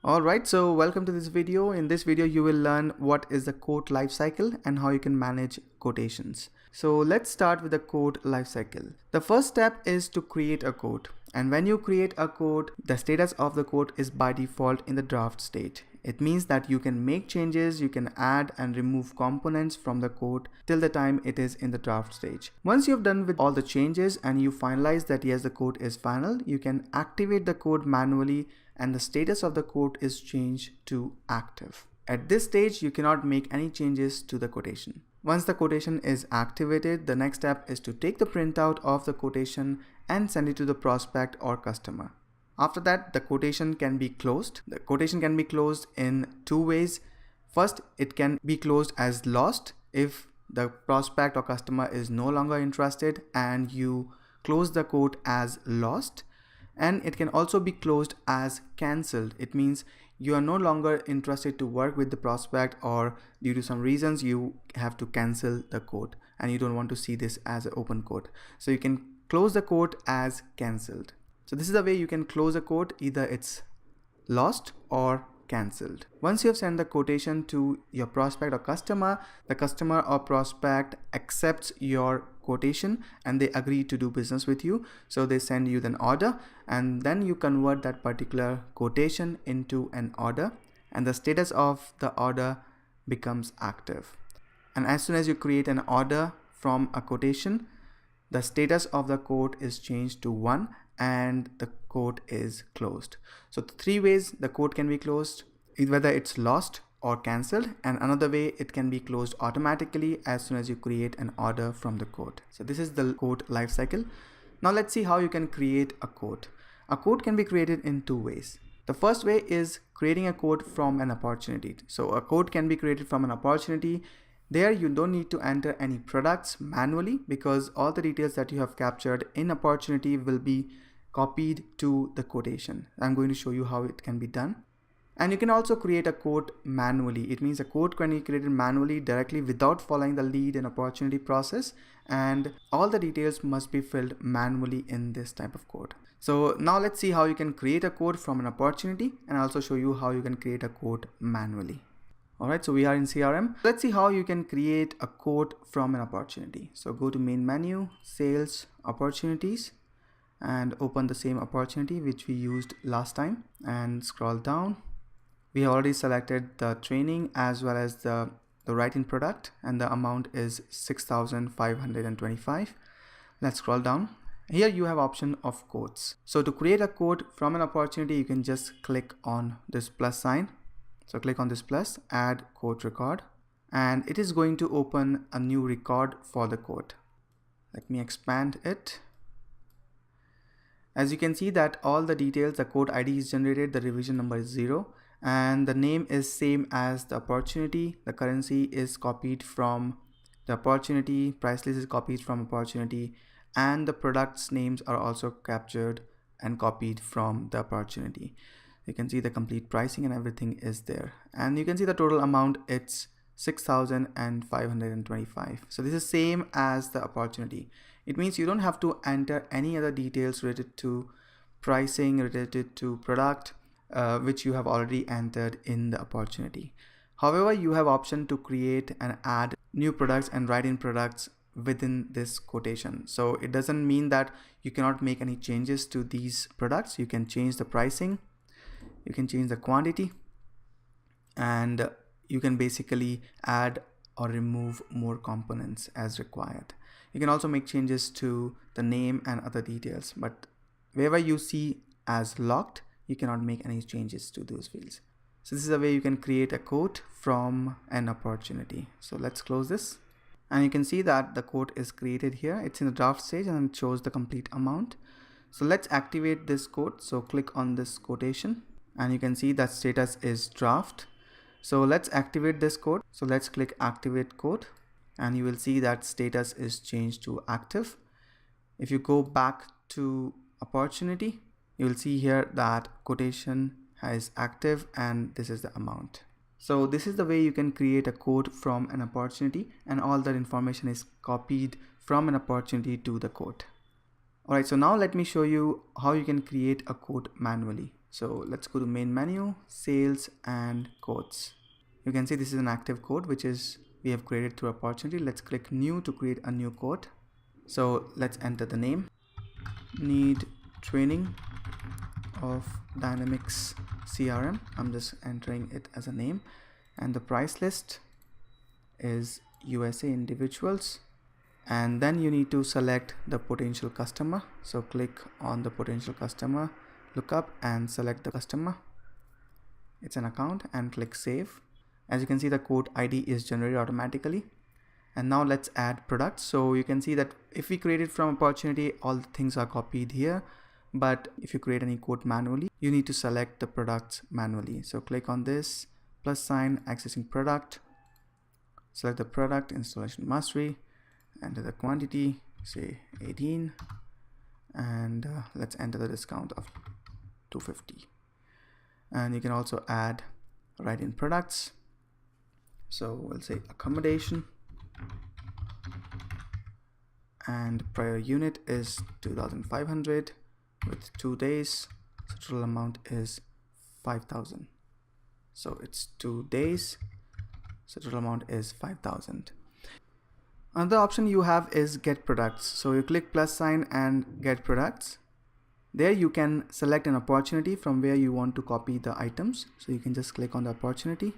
Alright, so welcome to this video. In this video, you will learn what is the quote lifecycle and how you can manage quotations. So let's start with the quote lifecycle. The first step is to create a quote. And when you create a quote, the status of the quote is by default in the draft state. It means that you can make changes, you can add and remove components from the quote till the time it is in the draft stage. Once you've done with all the changes and you finalize that yes, the quote is final, you can activate the quote manually and the status of the quote is changed to active. At this stage, you cannot make any changes to the quotation. Once the quotation is activated, the next step is to take the printout of the quotation and send it to the prospect or customer. After that, the quotation can be closed. The quotation can be closed in two ways. First, it can be closed as lost if the prospect or customer is no longer interested and you close the quote as lost. And it can also be closed as cancelled. It means you are no longer interested to work with the prospect, or due to some reasons you have to cancel the quote and you don't want to see this as an open quote. So you can close the quote as cancelled. So this is the way you can close a quote, either it's lost or cancelled. Once you have sent the quotation to your prospect or customer, the customer or prospect accepts your quotation and they agree to do business with you. So they send you an order and then you convert that particular quotation into an order and the status of the order becomes active. And as soon as you create an order from a quotation, the status of the quote is changed to 1 and the quote is closed. So three ways the quote can be closed, whether it's lost or cancelled, and another way it can be closed automatically as soon as you create an order from the quote. So this is the quote lifecycle. Now let's see how you can create a quote. A quote can be created in two ways. The first way is creating a quote from an opportunity. So a quote can be created from an opportunity. There you don't need to enter any products manually because all the details that you have captured in opportunity will be copied to the quotation. I'm going to show you how it can be done. And you can also create a quote manually. It means a quote can be created manually directly without following the lead and opportunity process, and all the details must be filled manually in this type of quote. So now let's see how you can create a quote from an opportunity and also show you how you can create a quote manually. Alright, so we are in CRM. Let's see how you can create a quote from an opportunity. So go to main menu, sales, opportunities, and open the same opportunity which we used last time and scroll down. We have already selected the training as well as the write-in product and the amount is 6,525. Let's scroll down. Here you have option of quotes. So to create a quote from an opportunity, you can just click on this plus sign. So click on this plus, add quote record, and it is going to open a new record for the quote. Let me expand it. As you can see that all the details, the quote ID is generated, the revision number is 0, and the name is same as the opportunity. The currency is copied from the opportunity, price list is copied from opportunity, and the products names are also captured and copied from the opportunity. You can see the complete pricing and everything is there, and you can see the total amount, it's 6,525. So this is same as the opportunity. It means you don't have to enter any other details related to pricing, related to product, which you have already entered in the opportunity. However, you have option to create and add new products and write in products within this quotation. So it doesn't mean that you cannot make any changes to these products. You can change the pricing, you can change the quantity, and you can basically add or remove more components as required. You can also make changes to the name and other details, but wherever you see as locked, you cannot make any changes to those fields. So this is a way you can create a quote from an opportunity. So let's close this. And you can see that the quote is created here. It's in the draft stage and it shows the complete amount. So let's activate this quote. So click on this quotation and you can see that status is draft. So let's activate this quote. So let's click activate quote and you will see that status is changed to active. If you go back to opportunity, you will see here that quotation is active and this is the amount. So this is the way you can create a quote from an opportunity and all that information is copied from an opportunity to the quote. Alright, so now let me show you how you can create a quote manually. So let's go to main menu, sales and quotes. You can see this is an active quote which is we have created through opportunity. Let's click new to create a new quote. So let's enter the name, need training of Dynamics CRM. I'm just entering it as a name, and the price list is USA individuals. And then you need to select the potential customer. So click on the potential customer, look up and select the customer. It's an account, and click save. As you can see, the quote ID is generated automatically. And now let's add products. So you can see that if we create it from opportunity, all the things are copied here. But if you create any quote manually, you need to select the products manually. So click on this plus sign, accessing product, select the product, installation mastery, enter the quantity, say 18, and let's enter the discount of 250. And you can also write in products. So we'll say accommodation, and prior unit is 2,500 with 2 days. So total amount is 5,000. So it's 2 days. So total amount is 5,000. Another option you have is get products. So you click plus sign and get products. There you can select an opportunity from where you want to copy the items. So you can just click on the opportunity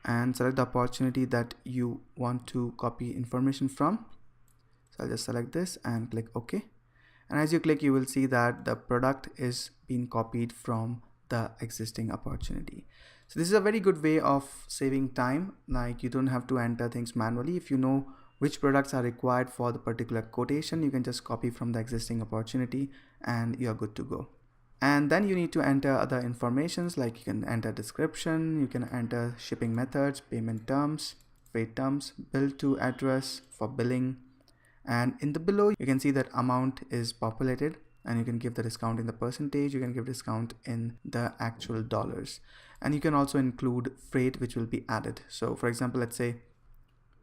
and select the opportunity that you want to copy information from. So I'll just select this and click OK. And as you click, you will see that the product is being copied from the existing opportunity. So this is a very good way of saving time. Like, you don't have to enter things manually. If you know which products are required for the particular quotation, you can just copy from the existing opportunity and you're good to go. And then you need to enter other informations, like you can enter description, you can enter shipping methods, payment terms, freight terms, bill to address for billing. And in the below, you can see that amount is populated, and you can give the discount in the percentage, you can give discount in the actual dollars. And you can also include freight, which will be added. So for example, let's say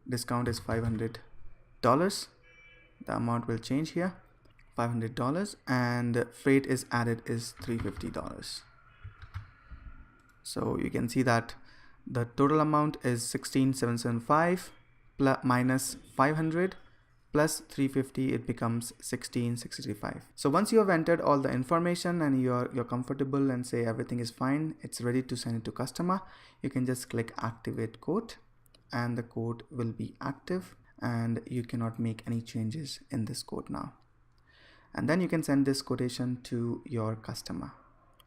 discount is $500. The amount will change here, $500, and freight is added is $350. So you can see that the total amount is 16,775 minus 500 plus 350, it becomes 16,665. So once you have entered all the information and you're comfortable and say everything is fine, it's ready to send it to customer, you can just click activate quote, and the quote will be active and you cannot make any changes in this quote now. And then you can send this quotation to your customer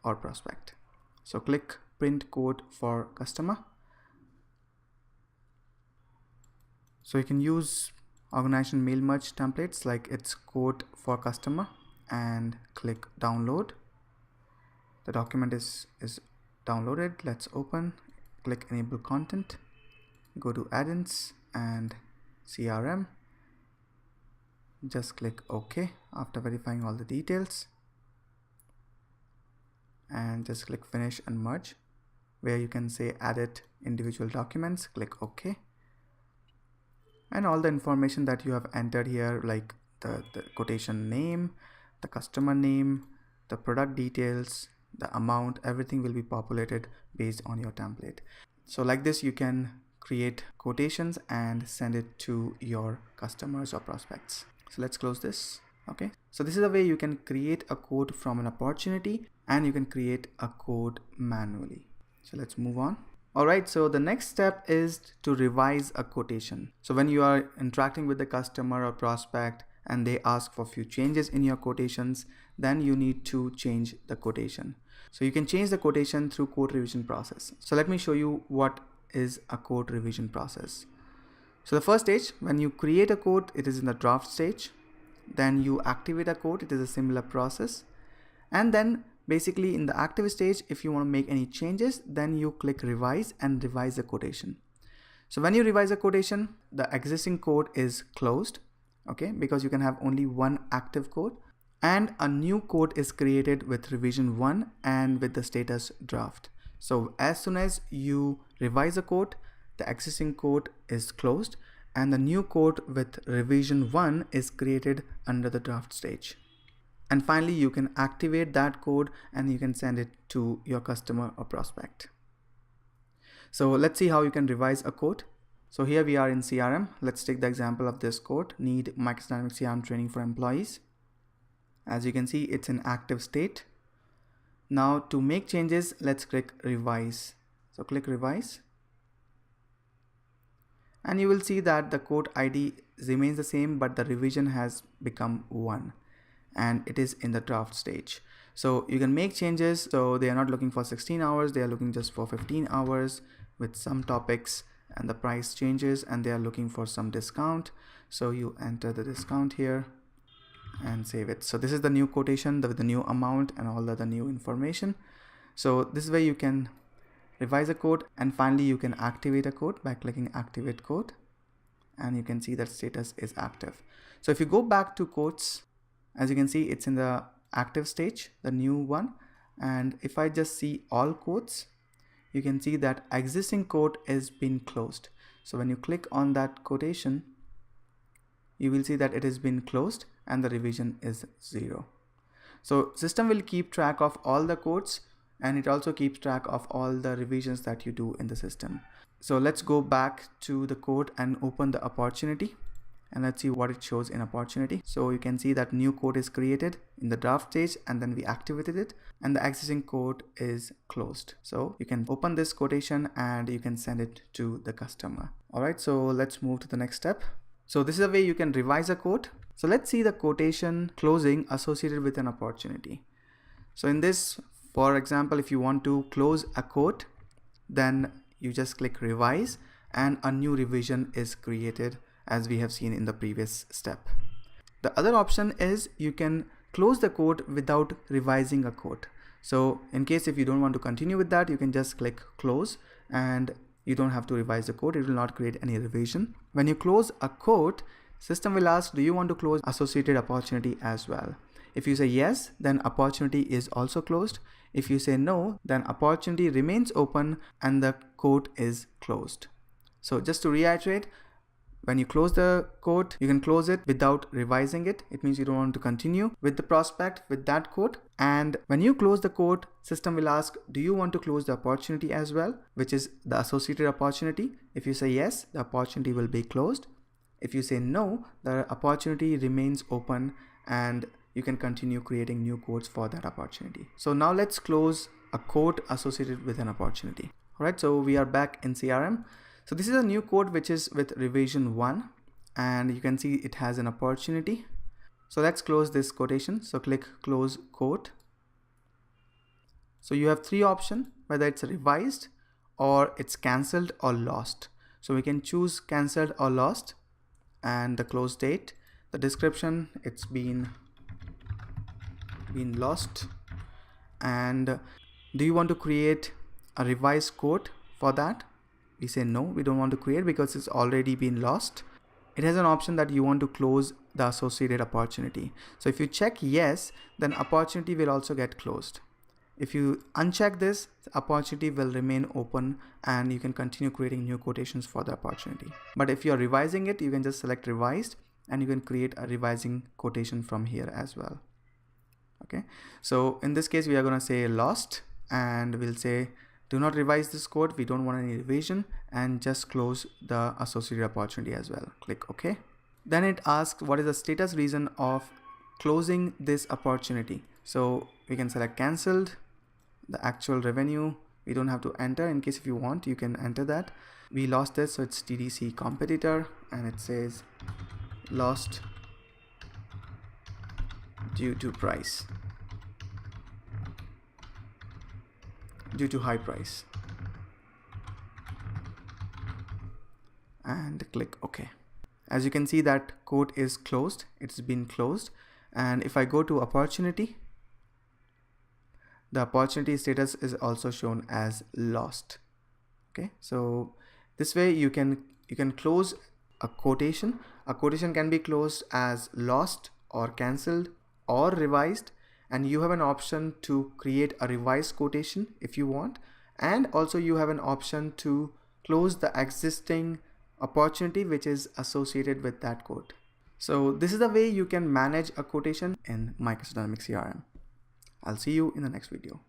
or prospect. So click print quote for customer. So you can use organization mail merge templates, like it's quote for customer, and click download. The document is downloaded. Let's open, click enable content, go to add-ins and CRM, just click OK after verifying all the details, and just click finish and merge, where you can say edit individual documents, click OK. And all the information that you have entered here, like the quotation name, the customer name, the product details, the amount, everything will be populated based on your template. So like this, you can create quotations and send it to your customers or prospects. So let's close this. Okay, so this is a way you can create a quote from an opportunity, and you can create a quote manually. So let's move on. Alright, so the next step is to revise a quotation. So when you are interacting with the customer or prospect and they ask for a few changes in your quotations, then you need to change the quotation. So you can change the quotation through quote revision process. So let me show you what is a quote revision process. So the first stage, when you create a quote, it is in the draft stage. Then you activate a quote, it is a similar process. And then basically in the active stage, if you want to make any changes, then you click revise and revise the quotation. So when you revise a quotation, the existing quote is closed, okay, because you can have only one active quote, and a new quote is created with revision 1 and with the status draft. So as soon as you revise a quote, the existing quote is closed and the new quote with revision 1 is created under the draft stage. And finally, you can activate that code and you can send it to your customer or prospect. So let's see how you can revise a code. So here we are in CRM. Let's take the example of this code, need Microsoft CRM training for employees. As you can see, it's in active state. Now to make changes, let's click revise. So click revise. And you will see that the code ID remains the same, but the revision has become 1 and it is in the draft stage. So you can make changes. So they are not looking for 16 hours. They are looking just for 15 hours with some topics, and the price changes, and they are looking for some discount. So you enter the discount here and save it. So this is the new quotation with the new amount and all the new information. So this is where you can revise a code, and finally you can activate a code by clicking activate code, and you can see that status is active. So if you go back to quotes, as you can see, it's in the active stage, the new one. And if I just see all quotes, you can see that existing quote is been closed. So when you click on that quotation, you will see that it has been closed and the revision is 0. So system will keep track of all the quotes, and it also keeps track of all the revisions that you do in the system. So let's go back to the code and open the opportunity, and let's see what it shows in opportunity. So you can see that new code is created in the draft stage, and then we activated it, and the existing code is closed. So you can open this quotation and you can send it to the customer. All right, so let's move to the next step. So this is a way you can revise a quote. So let's see the quotation closing associated with an opportunity. So in this, for example, if you want to close a quote, then you just click revise and a new revision is created, as we have seen in the previous step. The other option is you can close the quote without revising a quote. So in case if you don't want to continue with that, you can just click close and you don't have to revise the code. It will not create any revision. When you close a quote, system will ask, do you want to close associated opportunity as well? If you say yes, then opportunity is also closed. If you say no, then opportunity remains open and the quote is closed. So just to reiterate, when you close the quote, you can close it without revising it. It means you don't want to continue with the prospect with that quote. And when you close the quote, system will ask, do you want to close the opportunity as well, which is the associated opportunity? If you say yes, the opportunity will be closed. If you say no, the opportunity remains open and you can continue creating new quotes for that opportunity. So now let's close a quote associated with an opportunity. All right, so we are back in CRM. So this is a new quote which is with revision 1, and you can see it has an opportunity. So let's close this quotation. So click close quote. So you have 3 options, whether it's revised or it's cancelled or lost. So we can choose cancelled or lost, and the close date, the description, it's been lost. And do you want to create a revised quote for that? We say no, we don't want to create because it's already been lost. It has an option that you want to close the associated opportunity. So if you check yes, then opportunity will also get closed. If you uncheck this, the opportunity will remain open and you can continue creating new quotations for the opportunity. But if you're revising it, you can just select revised and you can create a revising quotation from here as well. Okay, so in this case, we are going to say lost, and we'll say do not revise this code. We don't want any revision, and just close the associated opportunity as well. Click OK. Then it asks what is the status reason of closing this opportunity. So we can select cancelled, the actual revenue. We don't have to enter. In case if you want, you can enter that. We lost this, so it's TDC competitor, and it says lost due to price, due to high price, and click OK. As you can see, that quote is closed. It's been closed. And if I go to opportunity, the opportunity status is also shown as lost. Okay, so this way you can close a quotation. A quotation can be closed as lost or cancelled or revised, and you have an option to create a revised quotation if you want, and also you have an option to close the existing opportunity which is associated with that quote. So this is the way you can manage a quotation in Microsoft Dynamics CRM. I'll see you in the next video.